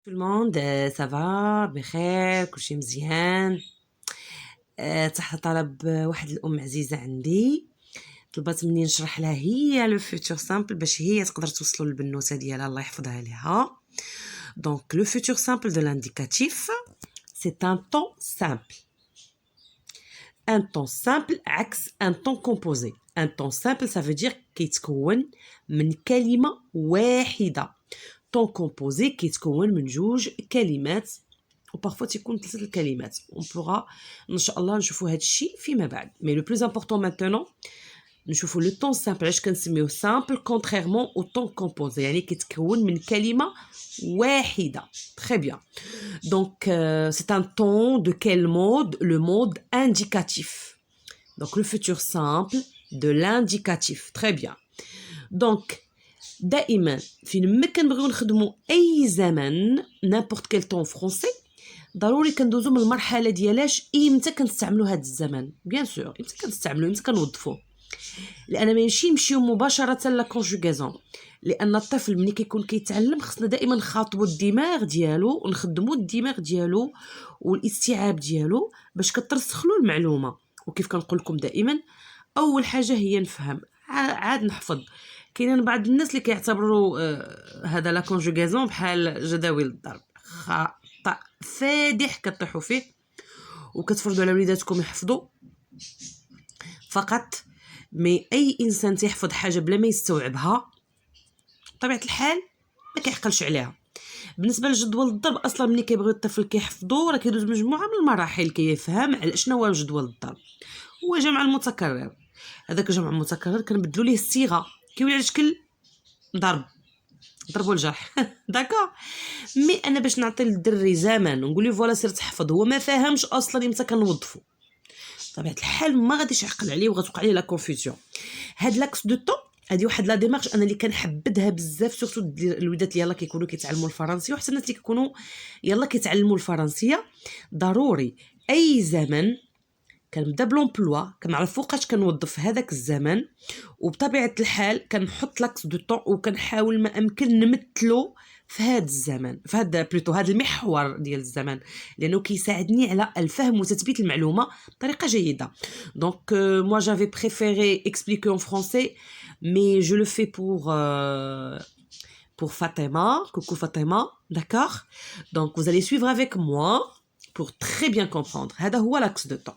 tout le monde, ça va بخير كلشي مزيان. تحت طلب واحد الأم عزيزة عندي طلبات مني نشرح لها هي لو فيتور سامبل باش هي تقدر توصلوا للبنوته ديالها الله يحفظها ليها. دونك لو فيتور سامبل دو لانديكاتيف سي ان طون سامبل. ان طون سامبل عكس ان طون كومبوزي. ان طون سامبل ça veut dire كيتكون من كلمة واحدة. طون كومبوزي كيتكون من جوج كلمات وبارفوا تيكون ثلاثه الكلمات. اون بوغا ان شاء الله نشوفوا هذا الشيء فيما بعد. مي لو بلوز امبورطون مانتونون نشوفوا لو طون سامبل. علاش كنسميوه سامبل كونتريرمون او طون كومبوزي؟ يعني كيتكون من كلمه واحده. تري بيان. دونك سي ان طون دو كيل مود؟ لو مود انديكاتيف. دونك لو فيتور سامبل دو لانديكاتيف. تري بيان. دونك دائما فين ما كنبغيو نخدموا اي زمن نابورت كيل طون فرونسي ضروري كندوزو من المرحله ديالاش امتى كنستعملوا هذا الزمن. بيان سور امتى كنستعملوا امتى كنوظفوه، لان ماشي نمشيو مباشره لا كونجوغازون. لان الطفل ملي كيكون كيتعلم خصنا دائما نخاطبوا الدماغ ديالو ونخدموا الدماغ ديالو والاستيعاب ديالو باش كترسخلو المعلومه. وكيف كنقول لكم دائما اول حاجه هي نفهم عاد نحفظ. كاينين بعض الناس اللي كيعتبروا هذا لا كونجوغازون بحال جداول الضرب. خطا فادح كطيحوا فيه وكتفرضوا على وليداتكم يحفظوا فقط. مي اي انسان تيحفظ حاجه بلا ما يستوعبها بطبيعه الحال ما كيعقلش عليها. بالنسبه لجدول الضرب اصلا ملي كيبغي الطفل كيحفظوا راه كيدوز مجموعه من المراحل كيفهم على شنو هو جدول الضرب. هو جمع المتكرر. هذاك الجمع المتكرر كنبدلوا ليه الصيغه كيولي على شكل ضرب والجرح. داكور. مي انا باش نعطي للدري زمن ونقول له فوالا سير تحفظ هو ما فاهمش اصلا امتى كنوظفو بطبيعه الحال ما غاديش يعقل عليه وغتوقع ليه لا كونفوزيون. هاد لاكس دو طون هادي واحد لا ديمارش انا اللي كنحبدها بزاف سورتو الوليدات اللي يلاه كيكونوا كيتعلموا الفرنسيه وحتى الناس اللي كيكونوا يلاه كيتعلموا الفرنسيه. ضروري اي زمن كنبدا بلومبلوا كنعرف فوقاش كنوظف هذاك الزمن وبطبيعه الحال كنحط لاكس دو طون وكنحاول ما امكن نمثلو في هذا الزمن في هذا بلوتو هذا المحور ديال الزمن لانه كيساعدني على الفهم وتثبيت المعلومه بطريقه جيده. دونك moi j'avais préféré expliquer en français mais je le fais pour Fatima. Coucou Fatima, d'accord? Donc vous allez suivre avec moi pour très bien comprendre. هذا هو لاكس دو طون.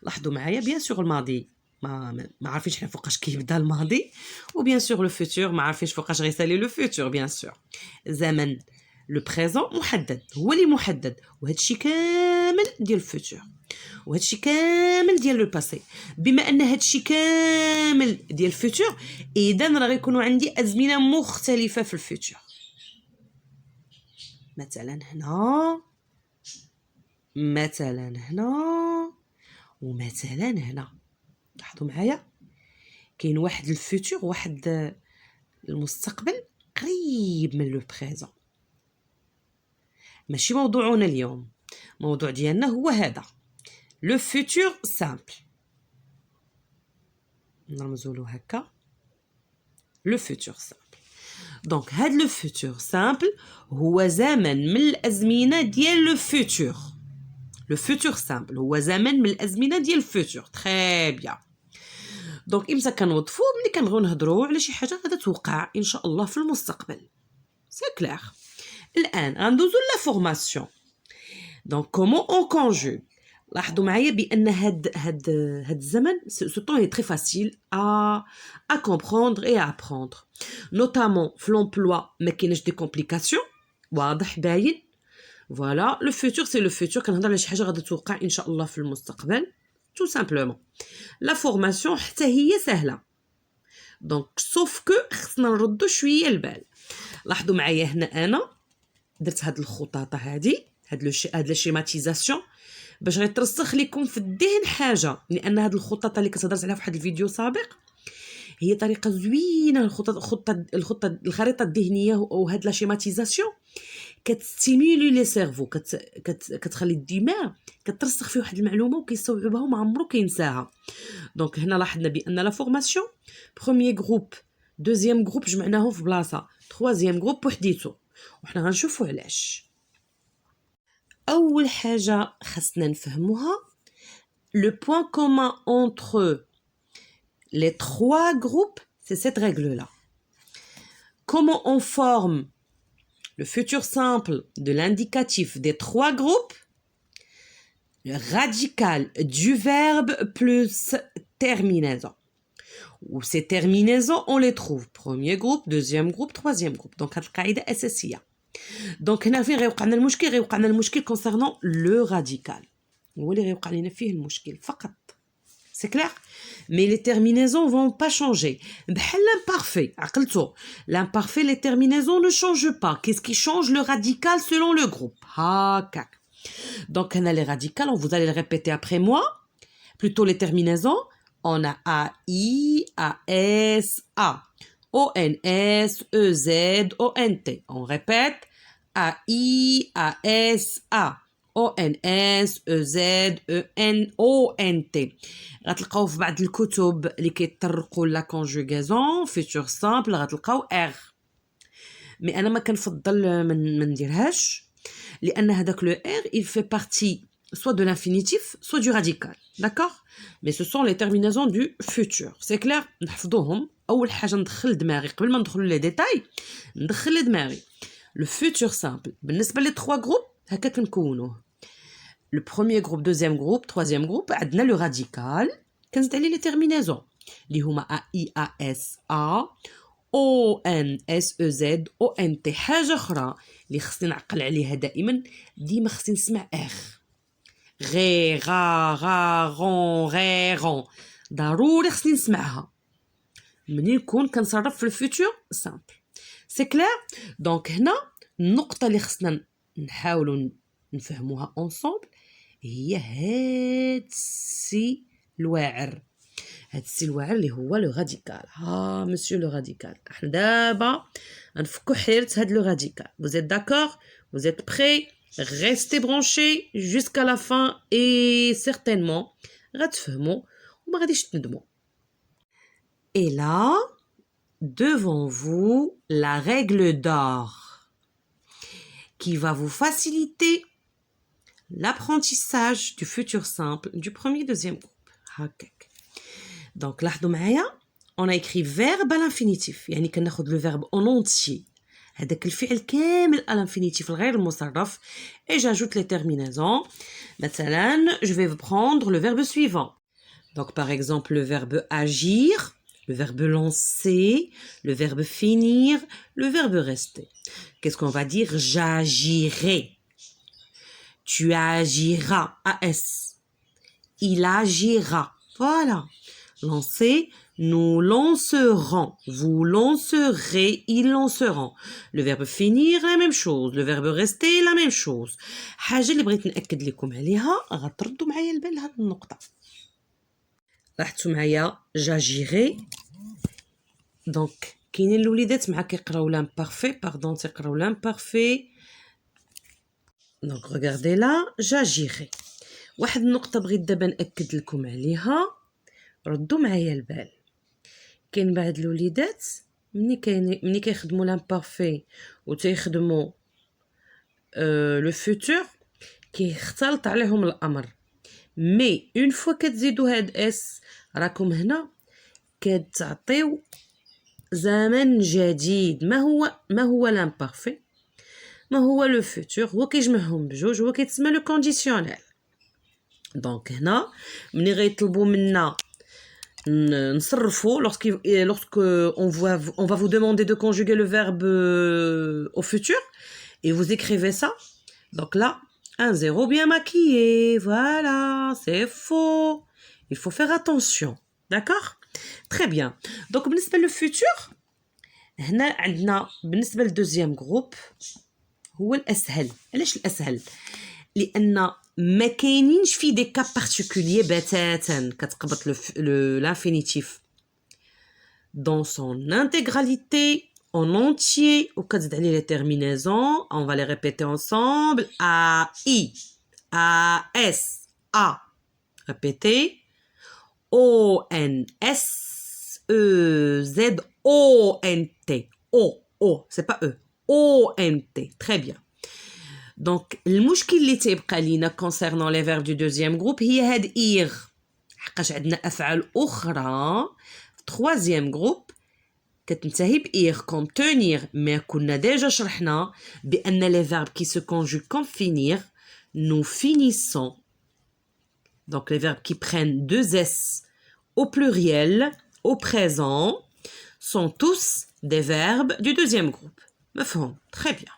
لاحظوا معايا بيان سور الماضي ما عارفينش حنا فوقاش كيبدا الماضي وبيان سور لو فيتور ما عارفينش فوقاش غيسالي لو فيتور. بيان سور زمن لو بريزون محدد هو اللي محدد وهادشي كامل ديال الفيتور وهادشي كامل ديال لو باسي. بما ان هادشي كامل ديال الفيتور اذا راه غيكونوا عندي ازمنه مختلفه في الفيتور. مثلا هنا ومثلا هنا. لاحظوا معايا كاين واحد الفيتور واحد المستقبل قريب من لو بريزون. ماشي موضوعنا اليوم. موضوع ديالنا هو هذا لو فيتور سامبل. نرمزوا له هكا لو فيتور سامبل. دونك هاد لو فيتور سامبل هو زمن من الازمنه ديال لو فيتور. لو فيتور سامبل هو زمن من الازمنه ديال الفيتور. تري بيان. دونك امتى كنوظفوه؟ ملي كنبغيو نهضروا على شي حاجه غادا توقع ان شاء الله في المستقبل. سي كلير. الان غندوزو لا فورماسيون. دونك كومون اون كونجوغ. لاحظوا معايا بان هاد الزمن سو طون اي تري فاسيل ا كومبروندر اي ا ابروندر نوتامون في لومبلوا ما كايناش دي كومبليكاسيون واضح باين. فوالا لو فيتور سي لو فيتور كنهضر على شي حاجه غادا توقع ان شاء الله في المستقبل tout simplement. لا فورماسيون حتى هي سهله. دونك سوف كو خصنا نردو شويه البال. لاحظوا معايا هنا انا درت هاد الخطاطه هادي هاد لا شيماتيزاسيون باش غيترسخ لكم في الذهن حاجه. لان هاد الخطاطه اللي كتهضرت عليها في واحد الفيديو سابق هي طريقه زوينه. الخريطه الذهنيه وهاد لا شيماتيزاسيون كتستيمولي لي سيرفو كتخلي الدماغ كترسخ فيه واحد المعلومه وكيستوعبها وما عمرو كينساها. دونك هنا لاحظنا بان لا فورماسيون بروميير جروب دوزيام جروب جمعناهم في بلاصه ثروازيام جروب بوحديتو وحنا غنشوفوا علاش. أول حاجة خاصنا نفهموها le point commun entre les trois groupes, c'est cette règle-là. Comment on forme le futur simple de l'indicatif des trois groupes? Le radical du verbe plus terminaison. Ou ces terminaisons, on les trouve premier groupe, deuxième groupe, troisième groupe. Donc, هاد القاعدة أساسية. Donc, هنا فين غيوقع لنا المشكل؟ غيوقع لنا المشكل concernant le radical. هو اللي غيوقع لنا فيه المشكل فقط. C'est clair? Mais les terminaisons vont pas changer. بحال l'imparfait. عقلتو. L'imparfait, les terminaisons ne changent pas. Qu'est-ce qui change? Le radical selon le groupe. هكاك. Donc, on a les radicales, vous allez le répéter après moi. Plutôt les terminaisons. On a A, I, A, S, A. O, N, S, E, Z, O, N, T. On répète. A, I, A, S, A. O, N, S, E, Z, E, N, O, N, T. غتلقاو في بعض الكتب اللي كيطرقوا لا كونجوغازون فيتور سامبل غتلقاو R. مي أنا ما كنفضل ما نديرهاش. لأن هذاك le R, il fait partie soit de l'infinitif, soit du radical. D'accord? Mais ce sont les terminaisons du futur. C'est clair? نحفظوهم. أول حاجة ندخل دماغي قبل ما ندخل لي ديتاي ندخل دماغي. Le futur simple. بالنسبة لي 3 groupes هكا كنكونوه. Le premier groupe, deuxième groupe, troisième groupe عندنا le radical. كنزيد عليه les terminaisons. اللي هما A, I, A, S, A. O, N, S, E, Z, O, N, T. حاجة أخرى اللي خصني نعقل عليها ديما خصني نسمع R. غي غا غا غون غي غون ضروري خصني نسمعها منين نكون كنصرف في الفيتور سامبل. سي كلير؟ دونك هنا النقطة اللي خصنا نحاولوا نفهموها اونصومبل هي هاد السي الواعر. هاد السي الواعر اللي هو لو راديكال. ها مسيو لو راديكال. احنا دابا غنفكوا حيرة هاد لو راديكال. Vous êtes d'accord? Vous êtes prêts? Restez branchés jusqu'à la fin et certainement غتفهموا وما غاديش تندموا. Et là, devant vous, la règle d'or qui va vous faciliter l'apprentissage du futur simple du premier et deuxième groupe. هكاك. Donc لاحظوا معايا on a écrit verbe à l'infinitif يعني كناخذ le verbe en entier. هذاك الفعل كامل à l'infinitif الغير المصرف et j'ajoute les terminaisons. مثلا je vais prendre le verbe suivant. Donc par exemple le verbe agir, le verbe lancer, le verbe finir, le verbe rester. Qu'est-ce qu'on va dire? J'agirai. Tu agiras. AS. Il agira. Voilà. Lancer. Nous lancerons. Vous lancerez. Ils lanceront. Le verbe finir, la même chose. Le verbe rester, la même chose. حاجة اللي بغيت نأكد لكم عليها غتردوا معايا البال لهاد النقطة. لاحظتوا معايا j'agirai. دونك كاينين الوليدات معاك كيقراو l'imparfait. باردون تيقراو l'imparfait. دونك regardez là j'agirai. واحد النقطة بغيت دابا نأكد لكم عليها. ردوا معايا البال. كاين بعض الوليدات ملي كيخدموا l'imparfait و تيخدموا لو فوتور كيختلط عليهم الامر. مي اون فوا كتزيدوا هاد اس راكم هنا كتعطيو زمن جديد. ما هو l'imparfait ما هو لو فوتور هو كيجمعهم بجوج هو كيتسمى لو كونديسيونيل. دونك هنا ملي غيطلبوا منا نصرفوا lorsque on va vous demander de conjuguer le verbe au futur et vous écrivez ça. Donc là, un zéro bien maquillé. Voilà, c'est faux. Il faut faire attention. D'accord? Très bien. Donc بالنسبة للfutur هنا عندنا بالنسبة للدوزيام جروب هو الأسهل. علاش الأسهل؟ لأن ما كاينينش في دي كا بارتيكولير بتاتا كتقبط l'infinitif dans son intégralité en entier ou كتزيد عليه les terminaisons. On va les répéter ensemble. A, I, A, S, A. Répétez. O, N, S, E, Z, O, N, T. O, O, c'est pas E. O, N, T. Très bien. Donc, المشكل اللي تيبقى لينا concernant les verbes du deuxième groupe هي هاد ir. حقاش عندنا أفعال أخرى troisième groupe كتنتهي بإير comme tenir. mais كنا déjà شرحنا بأن les verbes qui se conjuguent comme finir nous finissons. Donc les verbes qui prennent deux S au pluriel au présent sont tous des verbes du deuxième groupe. مفهوم؟ très bien.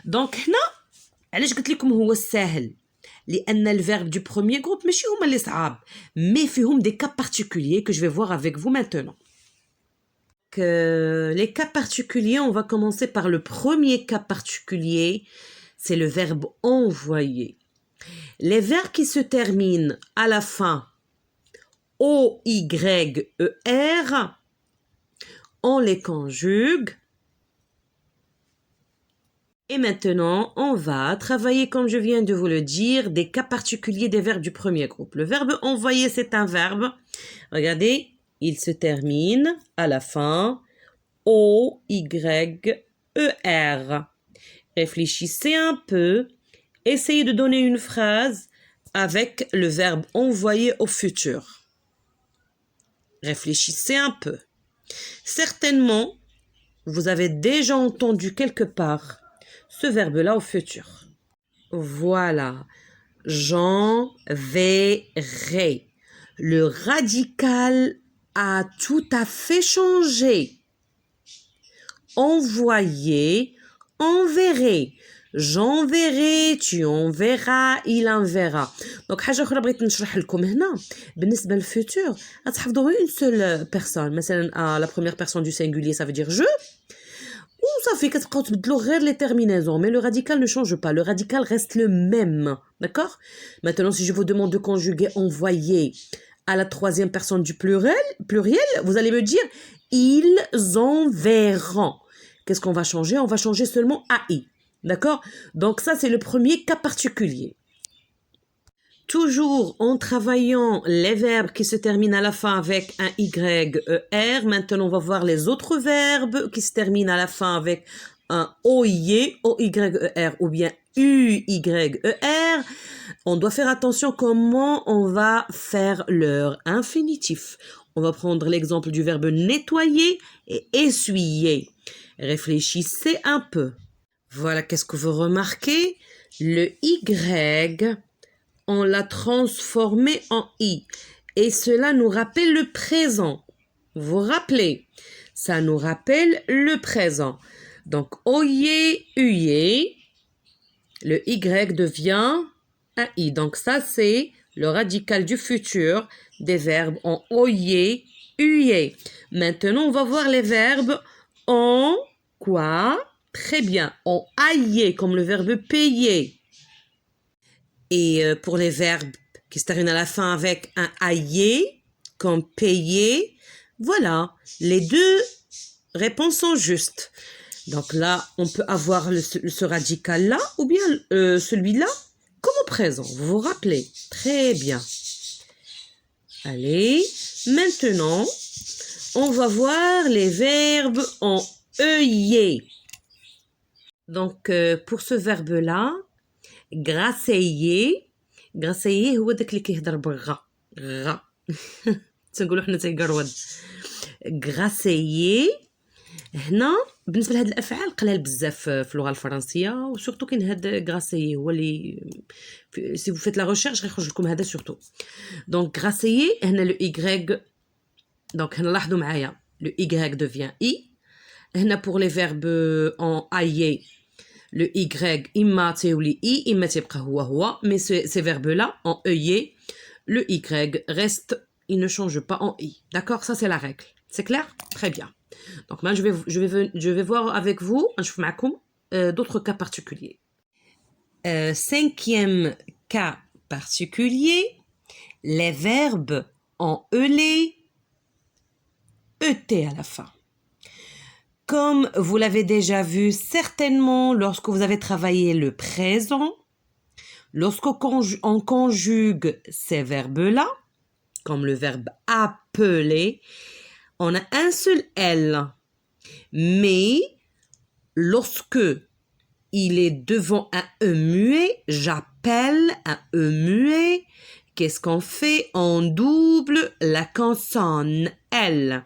donc هنا علاش قلت لكم هو السهل؟ لأن الverbe du premier groupe ماشي هما اللي صعاب mais فيهم des cas particuliers que je vais voir avec vous maintenant. Les cas particuliers, on va commencer par le premier cas particulier, c'est le verbe envoyer. Les verbes qui se terminent à la fin O-Y-E-R, on les conjugue. Et maintenant, on va travailler, comme je viens de vous le dire, des cas particuliers des verbes du premier groupe. Le verbe envoyer, c'est un verbe. Regardez, il se termine à la fin O-Y-E-R. Réfléchissez un peu. Essayez de donner une phrase avec le verbe envoyer au futur. Réfléchissez un peu. Certainement, vous avez déjà entendu quelque part ce verbe-là au futur. Voilà. J'enverrai. Le radical a tout à fait changé. Envoyer, enverrai. J'enverrai, tu enverras, il enverra. Donc حاجة أخرى بغيت نشرح لكم هنا بالنسبة للفوتور غتحفظوا une seule personne. مثلا la première personne du singulier ça veut dire je. Ou ça fait كتبقاو تبدلوا غير les terminaisons, mais le radical ne change pas. Le radical reste le même, d'accord? Maintenant, si je vous demande de conjuguer envoyer à la troisième personne du pluriel, vous allez me dire ils enverront. Qu'est-ce qu'on va changer? On va changer seulement AI, d'accord? Donc ça, c'est le premier cas particulier. Toujours en travaillant les verbes qui se terminent à la fin avec un Y-E-R. Maintenant, on va voir les autres verbes qui se terminent à la fin avec un O-Y, O-Y-E-R ou bien U-Y-E-R. On doit faire attention comment on va faire leur infinitif. On va prendre l'exemple du verbe nettoyer et essuyer. Réfléchissez un peu. Voilà, qu'est-ce que vous remarquez? Le Y, on l'a transformé en I. Et cela nous rappelle le présent. Vous vous rappelez? Ça nous rappelle le présent. Donc, oye, uye, le Y devient un I. Donc, ça, c'est le radical du futur des verbes en oye, uye. Maintenant, on va voir les verbes en quoi? Très bien. En ailler, comme le verbe payer. Et pour les verbes qui se terminent à la fin avec un ailler, comme payer, voilà, les deux réponses sont justes. Donc là, on peut avoir ce radical-là ou bien celui-là comme au présent. Vous vous rappelez? Très bien. Allez, maintenant, on va voir les verbes en œillet. Donc, pour ce verbe-là, غاسيي هو داك اللي كيهضر بالغا غا تنقولوا حنا تيقرود غاسيي. هنا بالنسبه لهاد الافعال قلال بزاف في اللغه الفرنسيه وسورتو كاين هاد غاسيي هو اللي سي فو فيت لا ريشيرش غيخرج لكم هذا سورتو. دونك غاسيي هنا لو اي دونك هنا لاحظوا معايا لو اي devient اي. هنا pour les verbes en aillé le Y, imma théouli I, imma tibqa huwa, mais ces verbes-là, en œillet, le Y reste, il ne change pas en I. D'accord? Ça, c'est la règle. C'est clair? Très bien. Donc, maintenant, je vais voir avec vous, d'autres cas particuliers. Cinquième cas particulier, les verbes en ELé, ET à la fin. Comme vous l'avez déjà vu certainement lorsque vous avez travaillé le présent, lorsqu'on conjugue ces verbes-là, comme le verbe appeler, on a un seul L. Mais lorsque il est devant un E muet. J'appelle un E muet. Qu'est-ce qu'on fait? On double la consonne L.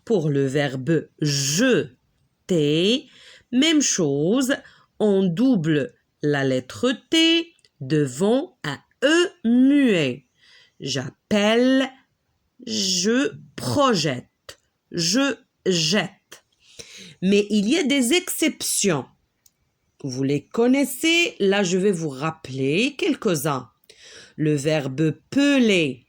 Pour le verbe jeter, même chose, on double la lettre T devant un E muet. J'appelle, je projette, je jette. Mais il y a des exceptions. Vous les connaissez, là je vais vous rappeler quelques-uns. Le verbe peler,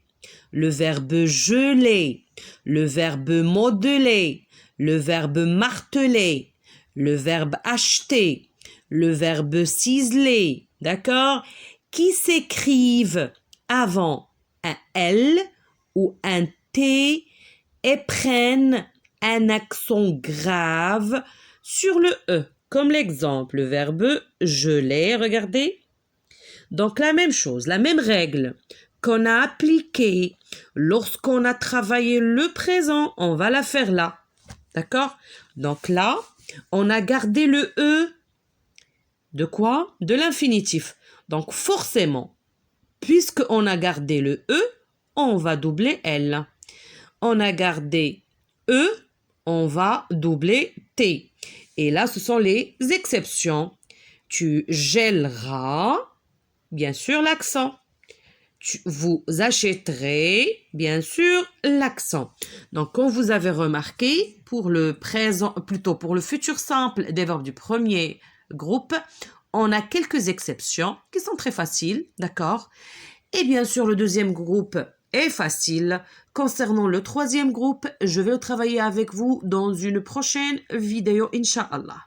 le verbe geler, le verbe modeler, le verbe marteler, le verbe acheter, le verbe ciseler, d'accord? Qui s'écrivent avant un L ou un T et prennent un accent grave sur le E. Comme l'exemple, le verbe geler, regardez. Donc la même chose, la même règle qu'on a appliquée lorsqu'on a travaillé le présent, on va la faire là. D'accord? Donc là, on a gardé le E de quoi? De l'infinitif. Donc forcément, puisqu'on a gardé le E, on va doubler L. On a gardé E, on va doubler T. Et là, ce sont les exceptions. Tu gèleras, bien sûr, l'accent. Vous achèterez, bien sûr, l'accent. Donc, comme vous avez remarqué, pour le présent, plutôt pour le futur simple des verbes du premier groupe, on a quelques exceptions qui sont très faciles, d'accord? Et bien sûr, le deuxième groupe est facile. Concernant le troisième groupe, je vais travailler avec vous dans une prochaine vidéo, Inch'Allah.